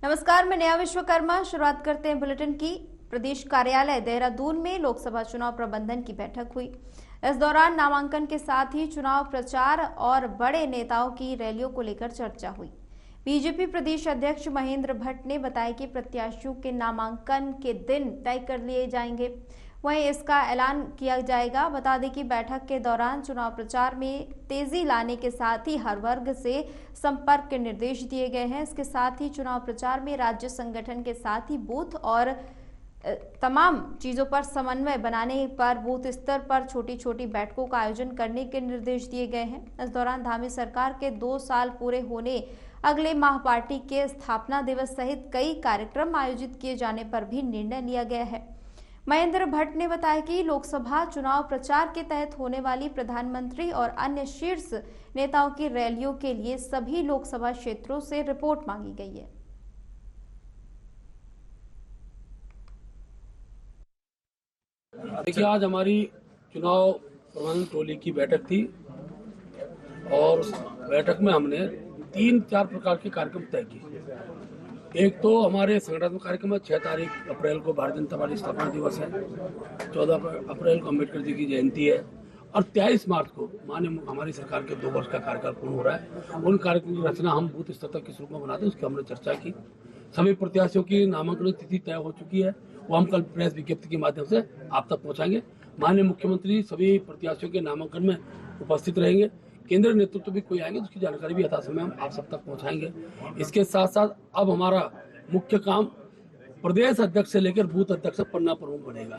नमस्कार, मैं नेहा विश्वकर्मा। शुरुआत करते हैं बुलेटिन की। प्रदेश कार्यालय देहरादून में लोकसभा चुनाव प्रबंधन की बैठक हुई। इस दौरान नामांकन के साथ ही चुनाव प्रचार और बड़े नेताओं की रैलियों को लेकर चर्चा हुई। बीजेपी प्रदेश अध्यक्ष महेंद्र भट्ट ने बताया कि प्रत्याशियों के नामांकन के दिन तय कर लिए जाएंगे, वहीं इसका ऐलान किया जाएगा। बता दें कि बैठक के दौरान चुनाव प्रचार में तेजी लाने के साथ ही हर वर्ग से संपर्क के निर्देश दिए गए हैं। इसके साथ ही चुनाव प्रचार में राज्य संगठन के साथ ही बूथ और तमाम चीजों पर समन्वय बनाने पर बूथ स्तर पर छोटी छोटी बैठकों का आयोजन करने के निर्देश दिए गए हैं। इस दौरान धामी सरकार के 2 साल पूरे होने, अगले माह पार्टी के स्थापना दिवस सहित कई कार्यक्रम आयोजित किए जाने पर भी निर्णय लिया गया है। महेंद्र भट्ट ने बताया कि लोकसभा चुनाव प्रचार के तहत होने वाली प्रधानमंत्री और अन्य शीर्ष नेताओं की रैलियों के लिए सभी लोकसभा क्षेत्रों से रिपोर्ट मांगी गई है। देखिए, आज हमारी चुनाव प्रबंधन टोली की बैठक थी और बैठक में हमने 3-4 प्रकार के कार्यक्रम तय किए। एक तो हमारे संगठनात्मक कार्यक्रम है। 6 तारीख अप्रैल को भारतीय जनता पार्टी स्थापना दिवस है, 14 अप्रैल को अम्बेडकर जी की जयंती है और 23 मार्च को माननीय हमारी सरकार के 2 वर्ष का कार्यकाल पूर्ण हो रहा है। उन कार्यक्रम की रचना हम बूथ स्तर तक किस रूप में बनाते हैं, उसकी हमने चर्चा की। सभी प्रत्याशियों की नामांकन तिथि तय हो चुकी है, वो हम कल प्रेस विज्ञप्ति के माध्यम से आप तक पहुंचाएंगे। माननीय मुख्यमंत्री सभी प्रत्याशियों के नामांकन में उपस्थित रहेंगे। केंद्रीय नेतृत्व भी कोई आएंगे, उसकी जानकारी भी यथा समय हम आप सब तक पहुंचाएंगे। इसके साथ साथ अब हमारा मुख्य काम प्रदेश अध्यक्ष से लेकर बूथ अध्यक्ष तक पन्ना प्रमुख बनेगा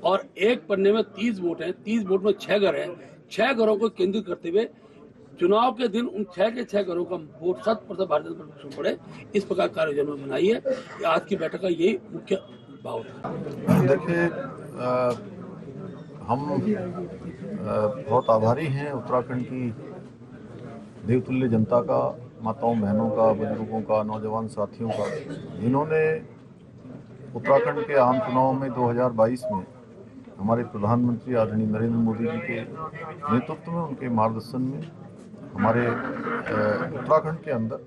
और एक पन्ने में 30 वोट हैं। 30 वोट में 6 घर हैं। 6 घरों को केंद्रित करते हुए चुनाव के दिन उन 6 के 6 घरों का वोट 100% भारतीय जनता पार्टी को पड़े, इस प्रकार कार्य योजना बनाई है। आज की बैठक का यही मुख्य भाव है। देखिए, हम बहुत आभारी हैं उत्तराखंड की देवतुल्य जनता का, माताओं बहनों का, बुजुर्गों का, नौजवान साथियों का, जिन्होंने उत्तराखंड के आम चुनाव में 2022 में हमारे प्रधानमंत्री आदरणीय नरेंद्र मोदी जी के नेतृत्व में, उनके मार्गदर्शन में हमारे उत्तराखंड के अंदर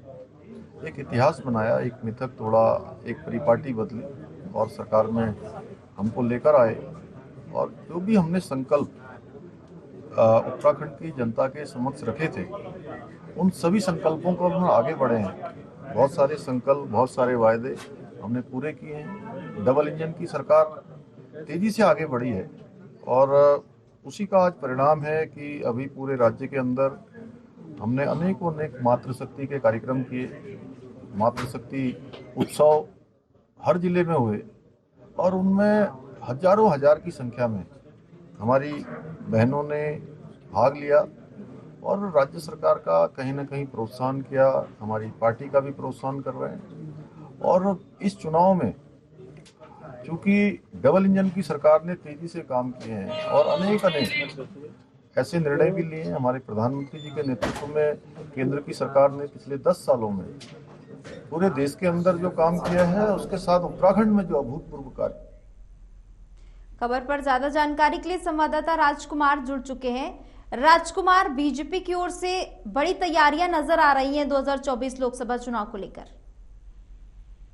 एक इतिहास बनाया, एक मिथक तोड़ा, एक परिपाटी बदली और सरकार में हमको लेकर आए। और जो भी हमने संकल्प उत्तराखंड की जनता के समक्ष रखे थे, उन सभी संकल्पों को हम आगे बढ़े हैं। बहुत सारे संकल्प, बहुत सारे वायदे हमने पूरे किए हैं। डबल इंजन की सरकार तेजी से आगे बढ़ी है और उसी का आज परिणाम है कि अभी पूरे राज्य के अंदर हमने अनेक मातृशक्ति के कार्यक्रम किए। मातृशक्ति उत्सव हर जिले में हुए और उनमें हजारों हजार की संख्या में हमारी बहनों ने भाग लिया और राज्य सरकार का कहीं ना कहीं प्रोत्साहन किया, हमारी पार्टी का भी प्रोत्साहन कर रहे हैं। और इस चुनाव में चूंकि डबल इंजन की सरकार ने तेजी से काम किए हैं और अनेक ऐसे निर्णय भी लिए हैं। हमारे प्रधानमंत्री जी के नेतृत्व में केंद्र की सरकार ने पिछले 10 सालों में पूरे देश के अंदर जो काम किया है, उसके साथ उत्तराखंड में जो अभूतपूर्व कार्य। खबर पर ज्यादा जानकारी के लिए संवाददाता राजकुमार जुड़ चुके हैं। राजकुमार, बीजेपी की ओर से बड़ी तैयारियां नजर आ रही हैं 2024 लोकसभा चुनाव को लेकर।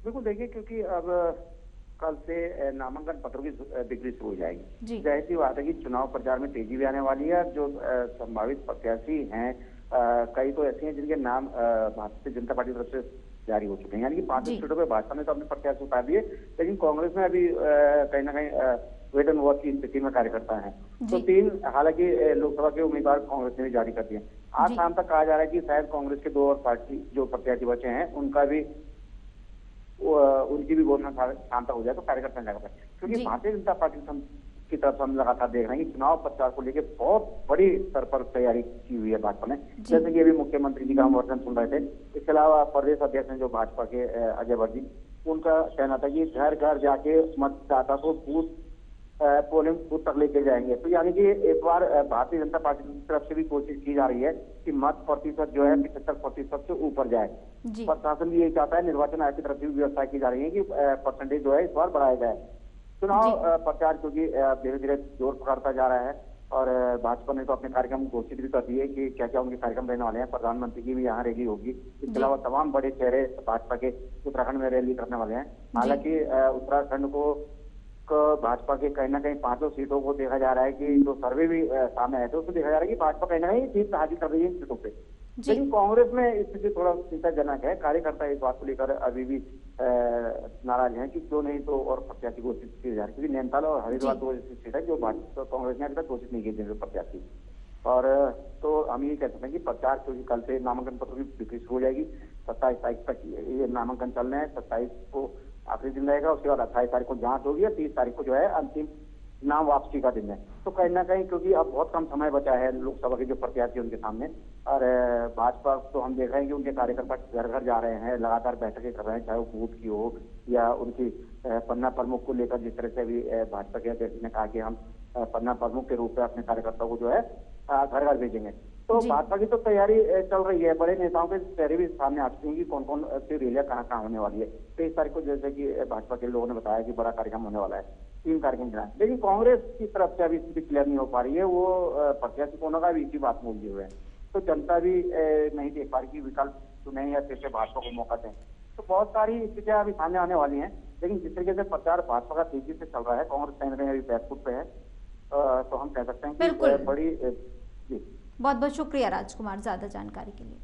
बिल्कुल, देखिए, क्योंकि अब कल से नामांकन पत्रों की बिक्री शुरू हो जाएगी। जाहिर सी बात है कि चुनाव प्रचार में तेजी भी आने वाली है। जो संभावित प्रत्याशी हैं, कई तो ऐसे हैं जिनके नाम भारतीय जनता पार्टी की तरफ से जारी हो चुके हैं। यानी कि 5 सीटों पर भाजपा ने तो अपने प्रत्याशी उतार दिए, लेकिन कांग्रेस में अभी कहीं ना कहीं वेट एंड वॉच की स्थिति में कार्यकर्ता है। तो 3 हालांकि लोकसभा के उम्मीदवार कांग्रेस ने भी जारी कर दिए। आज शाम तक कहा जा रहा है कि शायद कांग्रेस के 2 और पार्टी जो प्रत्याशी बचे हैं उनकी भी घोषणा शाम तक हो जाए तो कार्यकर्ता जाएगा। क्योंकि भारतीय जनता पार्टी की तरफ हम लगातार देख रहे हैं कि चुनाव प्रचार को लेकर बहुत बड़ी स्तर पर तैयारी की हुई है भाजपा ने। जैसे कि अभी मुख्यमंत्री जी का हम वर्णन सुन रहे थे। इसके अलावा प्रदेश अध्यक्ष हैं जो भाजपा के अजय भट्ट जी, उनका कहना था कि घर घर जाके मतदाता को बूथ पोलिंग बूथ तक लेके जाएंगे। तो यानी कि इस बार भारतीय जनता पार्टी की तरफ से भी कोशिश की जा रही है कि मत प्रतिशत जो है 75% से ऊपर जाए। प्रशासन भी यही चाहता है, निर्वाचन आयोग की तरफ से भी व्यवस्था की जा रही है कि परसेंटेज जो है इस बार बढ़ाया जाए। चुनाव प्रचार क्योंकि धीरे धीरे जोर पकड़ता जा रहा है और भाजपा ने तो अपने कार्यक्रम घोषित भी कर दिए कि क्या क्या उनके कार्यक्रम रहने वाले हैं। प्रधानमंत्री की भी यहाँ रैली होगी। इसके अलावा तमाम बड़े चेहरे भाजपा के उत्तराखंड में रैली करने वाले हैं। हालांकि उत्तराखंड को भाजपा के कहीं ना कहीं 5 सीटों को देखा जा रहा है कि जो सर्वे भी सामने आए थे उसमें देखा जा रहा है कि भाजपा कहीं ना कहीं जीत हासिल कर रही है इन सीटों पे। लेकिन कांग्रेस में स्थिति थोड़ा चिंताजनक है। कार्यकर्ता इस बात को लेकर अभी भी नाराज हैं कि क्यों नहीं तो और प्रत्याशी घोषित किए जा रहे, क्योंकि नैनीताल और हरिद्वार दो ऐसी सीट है जो भाजपा कांग्रेस ने अभी तक घोषित नहीं किए प्रत्याशी। और तो हम ये कह सकते हैं कि प्रचार, क्योंकि कल से नामांकन पत्र की बिक्री शुरू हो जाएगी। 27 तारीख तक ये नामांकन चल रहे हैं। 27 को आखिरी दिन रहेगा, उसके बाद 28 तारीख को जांच होगी और 30 तारीख को जो है अंतिम नाम वापसी का दिन है। तो कहीं ना कहीं क्योंकि अब बहुत कम समय बचा है लोकसभा के जो प्रत्याशी उनके सामने, और भाजपा तो हम देख रहे हैं कि उनके कार्यकर्ता घर घर जा रहे हैं, लगातार बैठकें कर रहे हैं, चाहे वो बूथ की हो या उनकी पन्ना प्रमुख को लेकर जिस तरह से भी भाजपा के अध्यक्ष ने कहा कि हम पन्ना प्रमुख के रूप में अपने कार्यकर्ताओं को जो है घर घर भेजेंगे। तो भाजपा की तो तैयारी चल रही है। बड़े नेताओं के चेहरे भी सामने आ चुके हैं कि कौन कौन सी रैलियां कहाँ कहाँ होने वाली है। 23 तारीख को जैसे कि भाजपा के लोगों ने बताया कि बड़ा कार्यक्रम होने वाला है, 3 कार्यक्रम चला। लेकिन कांग्रेस की तरफ से अभी स्थिति क्लियर नहीं हो पा रही है। वो प्रत्याशी कोनों का भी इसी बात में उलझे हुए हैं। तो जनता भी नहीं देख पा रही कि विकल्प चुने या फिर से भाजपा को मौका दें। तो बहुत सारी स्थितियां अभी सामने आने वाली हैं। लेकिन जिस तरीके से प्रचार भाजपा का तेजी से चल रहा है, कांग्रेस कहीं ना कहीं अभी बैकफुट पे है। तो हम कह सकते हैं कि बड़ी बहुत बहुत शुक्रिया राजकुमार ज्यादा जानकारी के लिए।